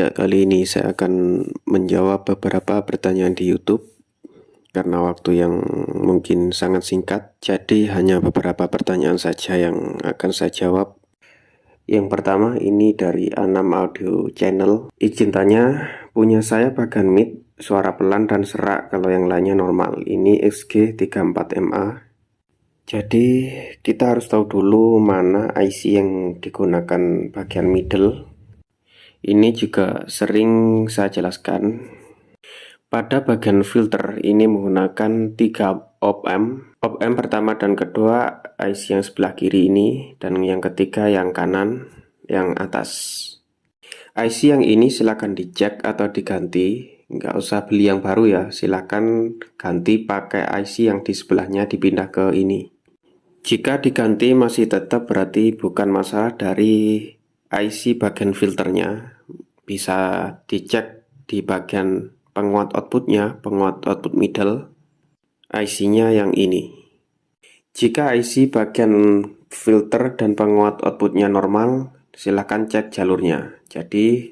Ya, kali ini saya akan menjawab beberapa pertanyaan di YouTube karena waktu yang mungkin sangat singkat, jadi hanya beberapa pertanyaan saja yang akan saya jawab. Yang pertama ini dari Anam Audio Channel. Izin tanya, punya saya bagan mic, suara pelan dan serak, kalau yang lainnya normal. Ini XG34MA. Jadi kita harus tahu dulu mana IC yang digunakan bagian middle. Ini juga sering saya jelaskan. Pada bagian filter ini menggunakan 3 op-amp. Op-amp pertama dan kedua IC yang sebelah kiri ini, dan yang ketiga yang kanan, yang atas. IC yang ini silakan dicek atau diganti, nggak usah beli yang baru ya, silakan ganti pakai IC yang di sebelahnya, dipindah ke ini. Jika diganti masih tetap berarti bukan masalah dari IC bagian filternya, bisa dicek di bagian penguat outputnya, penguat output middle, IC-nya yang ini. Jika IC bagian filter dan penguat outputnya normal, silahkan cek jalurnya. Jadi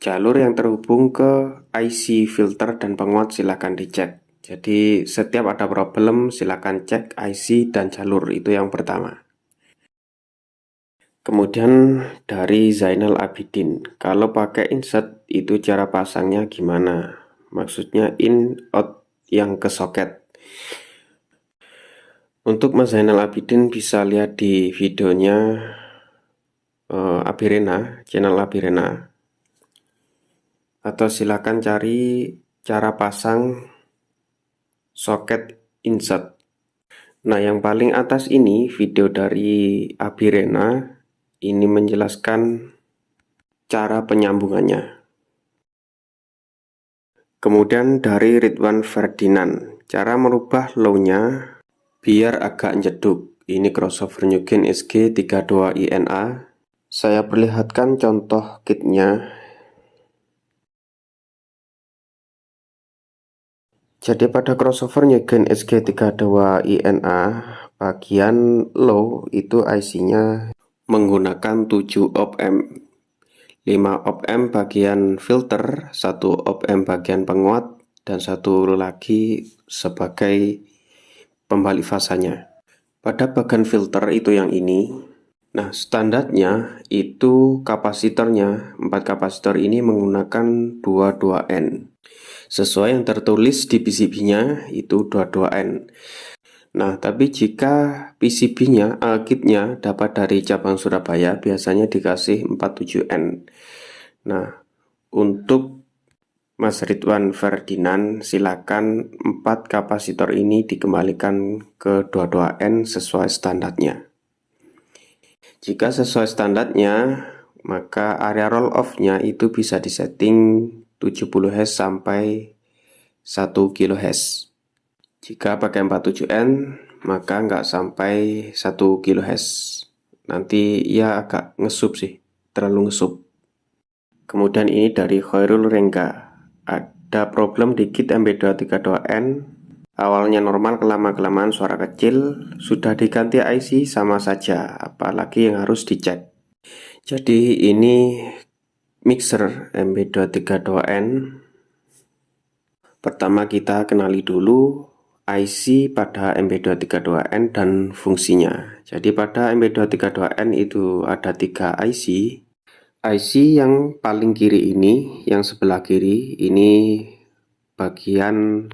jalur yang terhubung ke IC filter dan penguat silahkan dicek. Jadi setiap ada problem silahkan cek IC dan jalur, itu yang pertama. Kemudian dari Zainal Abidin, kalau pakai insert itu cara pasangnya gimana? Maksudnya in out yang ke soket. Untuk Mas Zainal Abidin bisa lihat di videonya Abirena, channel Abirena, atau silakan cari cara pasang soket insert. Nah, yang paling atas ini video dari Abirena. Ini menjelaskan cara penyambungannya. Kemudian dari Ridwan Ferdinand, cara merubah low-nya biar agak jeduk. Ini crossover Newgen SG32INA. Saya perlihatkan contoh kitnya. Jadi pada crossover Newgen SG32INA, bagian low itu IC-nya menggunakan 7 op-amp. 5 op-amp bagian filter, 1 op-amp bagian penguat, dan 1 lagi sebagai pembalik fasanya. Pada bagian filter itu yang ini. Nah, standarnya itu kapasitornya, 4 kapasitor ini menggunakan 22N. Sesuai yang tertulis di PCB-nya itu 22N. Nah, tapi jika PCB-nya, kitnya dapat dari cabang Surabaya, biasanya dikasih 47N. Nah, untuk Mas Ridwan Ferdinand, silakan 4 kapasitor ini dikembalikan ke 22N sesuai standarnya. Jika sesuai standarnya, maka area roll off-nya itu bisa disetting 70 Hz sampai 1 kHz. Jika pakai 47N, maka nggak sampai 1 kHz. Nanti ya agak ngesup sih, terlalu ngesup. Kemudian ini dari Khairul Rengga. Ada problem di kit MB232N. Awalnya normal, kelama-kelamaan suara kecil. Sudah diganti IC sama saja, apalagi yang harus dicek. Jadi ini mixer MB232N. Pertama kita kenali dulu IC pada MB232N dan fungsinya. Jadi pada MB232N itu ada 3 IC. IC yang paling kiri ini, yang sebelah kiri ini bagian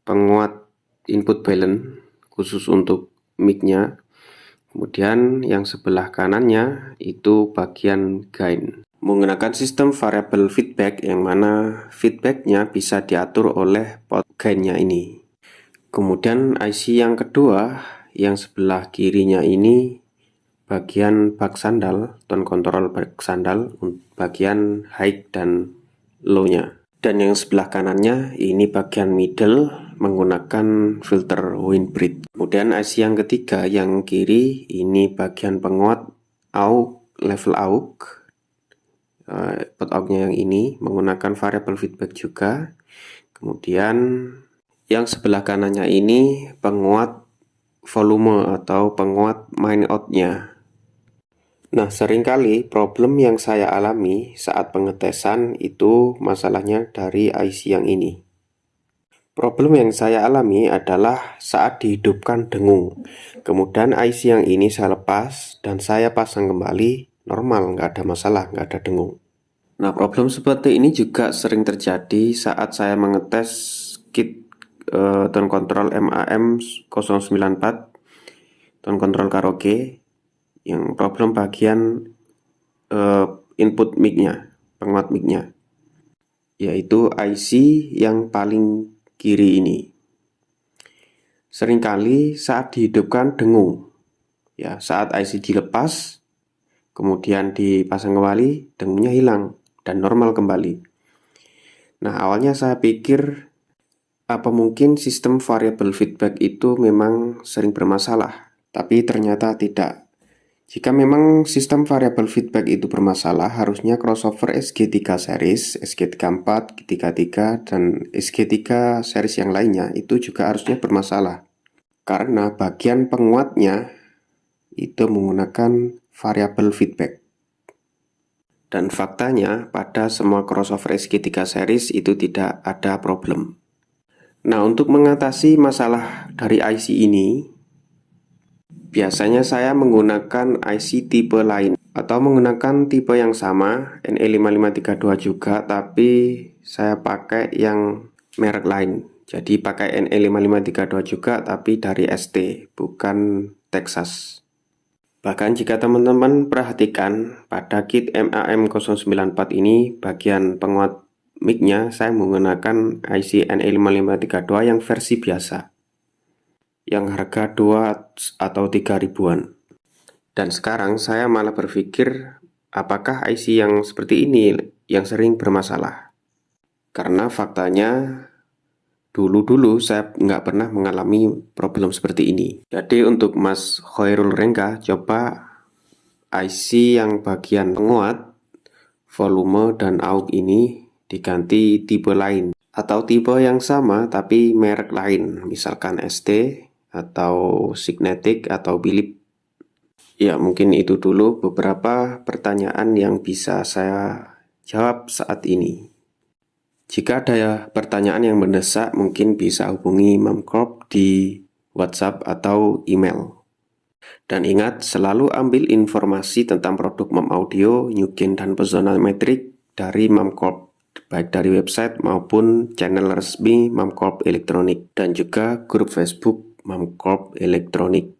penguat input balance khusus untuk mic-nya. Kemudian yang sebelah kanannya itu bagian gain. Menggunakan sistem variable feedback, yang mana feedbacknya bisa diatur oleh pot gainnya ini. Kemudian IC yang kedua, yang sebelah kirinya ini bagian bak sandal, tone control bak sandal, bagian high dan low-nya. Dan yang sebelah kanannya ini bagian middle menggunakan filter Windbridge. Kemudian IC yang ketiga, yang kiri ini bagian penguat AUX, level AUX. Pot AUX-nya yang ini menggunakan variable feedback juga. Kemudian yang sebelah kanannya ini penguat volume atau penguat main out-nya. Nah, seringkali problem yang saya alami saat pengetesan itu masalahnya dari IC yang ini. Problem yang saya alami adalah saat dihidupkan dengung. Kemudian IC yang ini saya lepas dan saya pasang kembali, normal, nggak ada masalah, nggak ada dengung. Nah, problem seperti ini juga sering terjadi saat saya mengetes kit tone control MAM094, tone control karaoke, yang problem bagian input mic-nya, penguat mic-nya, yaitu IC yang paling kiri ini. Seringkali saat dihidupkan dengung, ya, saat IC dilepas, kemudian dipasang kembali, dengungnya hilang dan normal kembali. Nah, awalnya saya pikir apa mungkin sistem variable feedback itu memang sering bermasalah, tapi ternyata tidak. Jika memang sistem variable feedback itu bermasalah, harusnya crossover SG3 series, SG34, G33, dan SG3 series yang lainnya itu juga harusnya bermasalah. Karena bagian penguatnya itu menggunakan variable feedback. Dan faktanya pada semua crossover SG3 series itu tidak ada problem. Nah, untuk mengatasi masalah dari IC ini, biasanya saya menggunakan IC tipe lain atau menggunakan tipe yang sama, NE5532 juga, tapi saya pakai yang merek lain. Jadi pakai NE5532 juga, tapi dari ST, bukan Texas. Bahkan jika teman-teman perhatikan pada kit MAM094 ini, bagian penguat mic-nya saya menggunakan IC NE5532 yang versi biasa, yang harga 2 atau 3 ribuan. Dan sekarang saya malah berpikir, apakah IC yang seperti ini yang sering bermasalah? Karena faktanya dulu saya nggak pernah mengalami problem seperti ini. Jadi untuk Mas Khairul Rengga, coba IC yang bagian penguat, volume, dan aux ini diganti tipe lain, atau tipe yang sama tapi merek lain, misalkan ST atau Signetic atau Philips. Ya, mungkin itu dulu beberapa pertanyaan yang bisa saya jawab saat ini. Jika ada pertanyaan yang mendesak, mungkin bisa hubungi Mamcorp di WhatsApp atau email. Dan ingat, selalu ambil informasi tentang produk Mam Audio, Nukin, dan Pesona Metrik dari Mamcorp, baik dari website maupun channel resmi Mamcorp Elektronik, dan juga grup Facebook Mamcorp Elektronik.